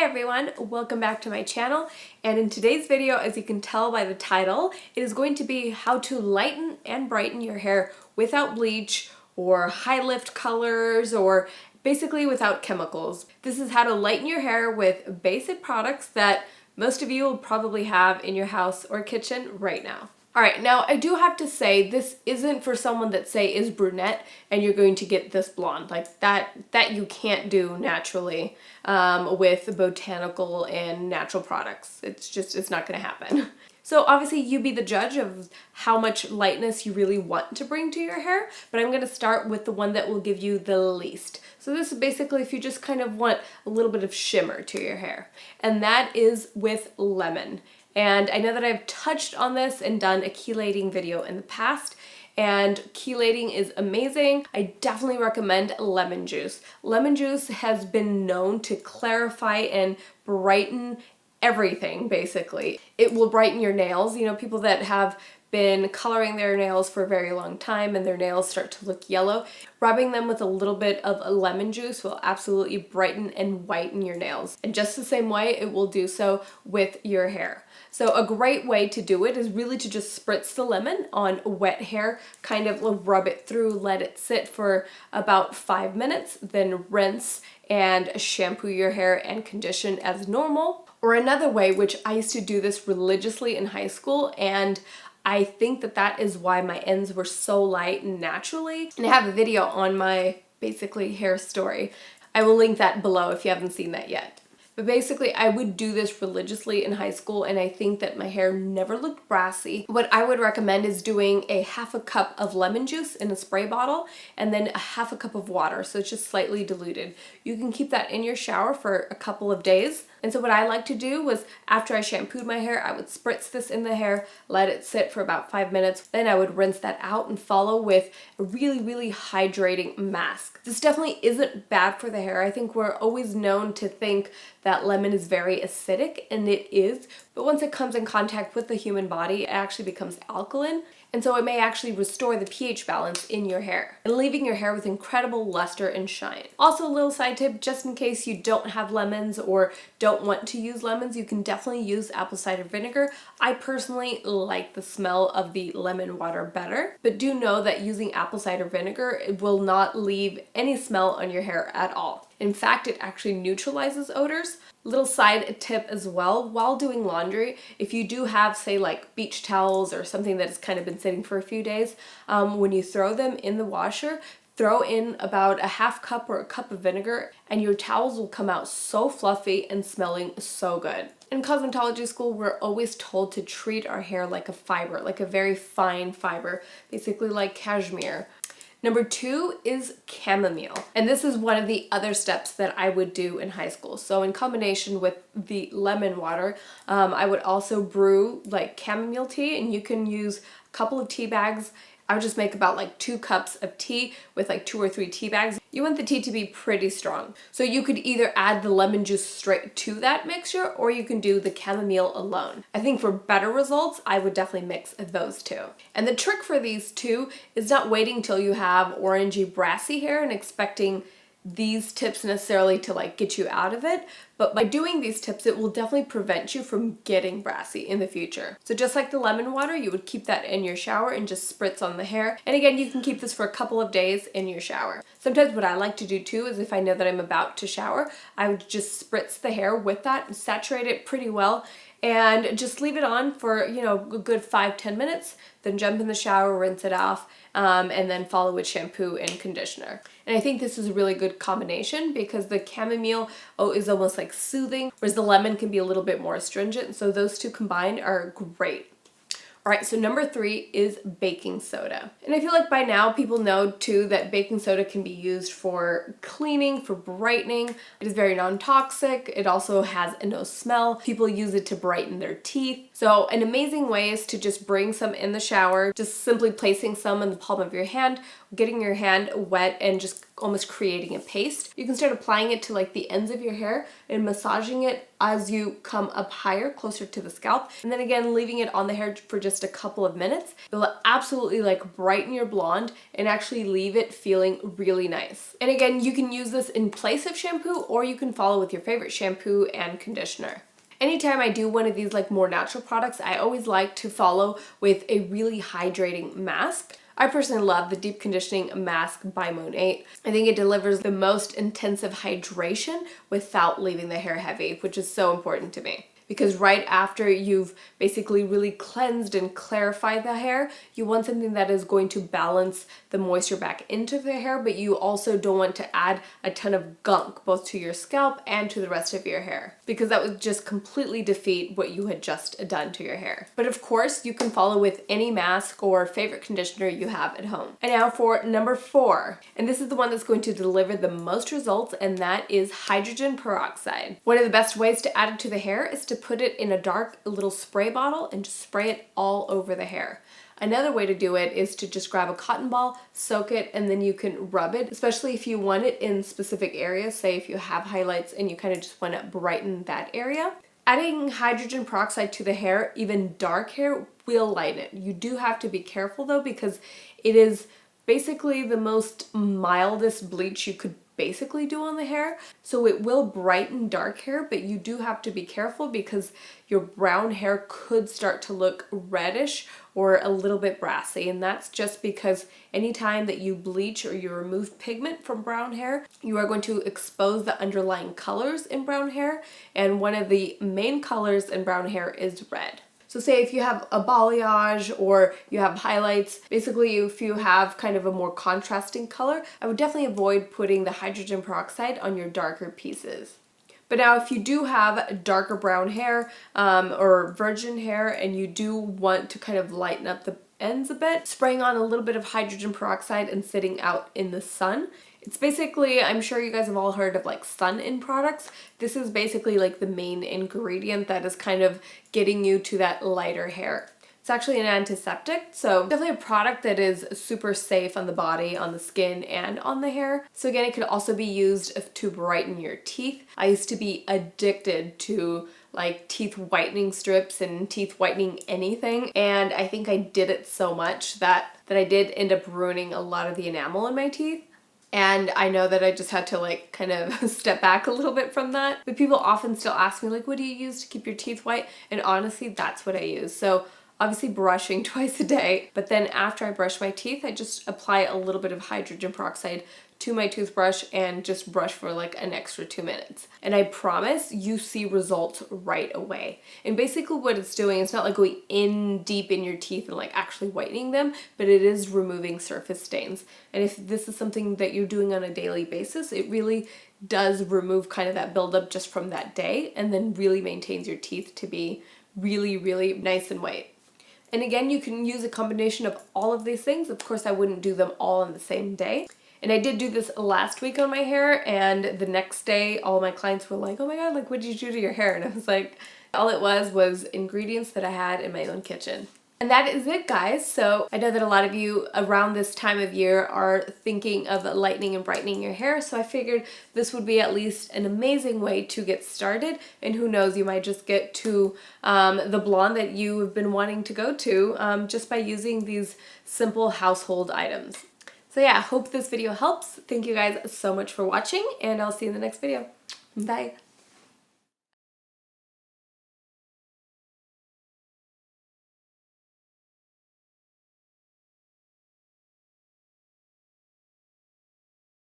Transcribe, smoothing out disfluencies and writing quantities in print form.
Hi everyone, welcome back to my channel, and in today's video, as you can tell by the title, it is going to be how to lighten and brighten your hair without bleach or high lift colors or basically without chemicals. This is how to lighten your hair with basic products that most of you will probably have in your house or kitchen right now. Alright, now I do have to say this isn't for someone that say is brunette and you're going to get this blonde. Like that you can't do naturally with botanical and natural products. It's not going to happen. So obviously you be the judge of how much lightness you really want to bring to your hair, but I'm going to start with the one that will give you the least. So this is basically if you just kind of want a little bit of shimmer to your hair, and that is with lemon. And I know that I've touched on this and done a chelating video in the past, and chelating is amazing. I definitely recommend lemon juice. Lemon juice has been known to clarify and brighten everything, basically. It will brighten your nails. You know, people that have been coloring their nails for a very long time and their nails start to look yellow, rubbing them with a little bit of lemon juice will absolutely brighten and whiten your nails. And just the same way, it will do so with your hair. So a great way to do it is really to just spritz the lemon on wet hair, kind of rub it through, let it sit for about 5 minutes, then rinse and shampoo your hair and condition as normal. Or another way, which I used to do this religiously in high school, and I think that is why my ends were so light naturally. And I have a video on my basically hair story. I will link that below if you haven't seen that yet. But basically, I would do this religiously in high school, and I think that my hair never looked brassy. What I would recommend is doing a half a cup of lemon juice in a spray bottle and then a half a cup of water, so it's just slightly diluted. You can keep that in your shower for a couple of days. And so what I like to do was, after I shampooed my hair, I would spritz this in the hair, let it sit for about 5 minutes, then I would rinse that out and follow with a really hydrating mask. This definitely isn't bad for the hair. I think we're always known to think that lemon is very acidic, and it is, but once it comes in contact with the human body, it actually becomes alkaline, and so it may actually restore the pH balance in your hair, and leaving your hair with incredible luster and shine. Also, a little side tip, just in case you don't have lemons or don't want to use lemons, you can definitely use apple cider vinegar. I personally like the smell of the lemon water better, but do know that using apple cider vinegar, it will not leave any smell on your hair at all. In fact, it actually neutralizes odors. Little side tip as well, while doing laundry, if you do have, say, like beach towels or something that has kind of been sitting for a few days, when you throw them in the washer, throw in about a half cup or a cup of vinegar, and your towels will come out so fluffy and smelling so good. In cosmetology school, we're always told to treat our hair like a fiber, like a very fine fiber, basically like cashmere. Number 2 is chamomile. And this is one of the other steps that I would do in high school. So in combination with the lemon water, I would also brew like chamomile tea, and you can use a couple of tea bags. I would just make about like 2 cups of tea with like 2 or 3 tea bags. You want the tea to be pretty strong. So you could either add the lemon juice straight to that mixture, or you can do the chamomile alone. I think for better results, I would definitely mix those two. And the trick for these two is not waiting till you have orangey brassy hair and expecting these tips necessarily to like get you out of it, but by doing these tips, it will definitely prevent you from getting brassy in the future. So just like the lemon water, you would keep that in your shower and just spritz on the hair. And again, you can keep this for a couple of days in your shower. Sometimes what I like to do too is if I know that I'm about to shower, I would just spritz the hair with that and saturate it pretty well and just leave it on for, you know, a good 5-10 minutes, then jump in the shower, rinse it off, and then follow with shampoo and conditioner. And I think this is a really good combination because the chamomile is almost like soothing, whereas the lemon can be a little bit more astringent. So those two combined are great. All right, so number 3 is baking soda. And I feel like by now people know too that baking soda can be used for cleaning, for brightening. It is very non-toxic. It also has no smell. People use it to brighten their teeth. So an amazing way is to just bring some in the shower, just simply placing some in the palm of your hand, getting your hand wet and just almost creating a paste. You can start applying it to like the ends of your hair and massaging it as you come up higher, closer to the scalp. And then again, leaving it on the hair for just a couple of minutes. It will absolutely like brighten your blonde and actually leave it feeling really nice. And again, you can use this in place of shampoo, or you can follow with your favorite shampoo and conditioner. Anytime I do one of these like more natural products, I always like to follow with a really hydrating mask. I personally love the Deep Conditioning Mask by Monat. I think it delivers the most intensive hydration without leaving the hair heavy, which is so important to me. Because right after you've basically really cleansed and clarified the hair, you want something that is going to balance the moisture back into the hair, but you also don't want to add a ton of gunk both to your scalp and to the rest of your hair, because that would just completely defeat what you had just done to your hair. But of course, you can follow with any mask or favorite conditioner you have at home. And now for number 4, and this is the one that's going to deliver the most results, and that is hydrogen peroxide. One of the best ways to add it to the hair is to put it in a dark little spray bottle and just spray it all over the hair. Another way to do it is to just grab a cotton ball, soak it, and then you can rub it, especially if you want it in specific areas. Say if you have highlights and you kind of just want to brighten that area. Adding hydrogen peroxide to the hair, even dark hair, will lighten it. You do have to be careful though, because it is basically the most mildest bleach you could basically do on the hair. So it will brighten dark hair, but you do have to be careful because your brown hair could start to look reddish or a little bit brassy. And that's just because anytime that you bleach or you remove pigment from brown hair, you are going to expose the underlying colors in brown hair. And one of the main colors in brown hair is red. So say if you have a balayage or you have highlights, basically if you have kind of a more contrasting color, I would definitely avoid putting the hydrogen peroxide on your darker pieces. But now if you do have darker brown hair or virgin hair and you do want to kind of lighten up the ends a bit, spraying on a little bit of hydrogen peroxide and sitting out in the sun. It's basically, I'm sure you guys have all heard of like sun-in products. This is basically like the main ingredient that is kind of getting you to that lighter hair. It's actually an antiseptic, so definitely a product that is super safe on the body, on the skin, and on the hair. So again, it could also be used to brighten your teeth. I used to be addicted to like teeth whitening strips and teeth whitening anything, and I think I did it so much that I did end up ruining a lot of the enamel in my teeth. And I know that I just had to like kind of step back a little bit from that. But people often still ask me like, what do you use to keep your teeth white? And honestly, that's what I use. So obviously brushing twice a day, but then after I brush my teeth, I just apply a little bit of hydrogen peroxide to my toothbrush and just brush for like an extra 2 minutes. And I promise you see results right away. And basically what it's doing, it's not like going in deep in your teeth and like actually whitening them, but it is removing surface stains. And if this is something that you're doing on a daily basis, it really does remove kind of that buildup just from that day, and then really maintains your teeth to be really, really nice and white. And again, you can use a combination of all of these things. Of course, I wouldn't do them all on the same day. And I did do this last week on my hair, and the next day all my clients were like, oh my god, like what did you do to your hair? And I was like, all it was ingredients that I had in my own kitchen. And that is it, guys. So I know that a lot of you around this time of year are thinking of lightening and brightening your hair, so I figured this would be at least an amazing way to get started. And who knows, you might just get to the blonde that you have been wanting to go to just by using these simple household items. So yeah, I hope this video helps. Thank you guys so much for watching, and I'll see you in the next video. Bye.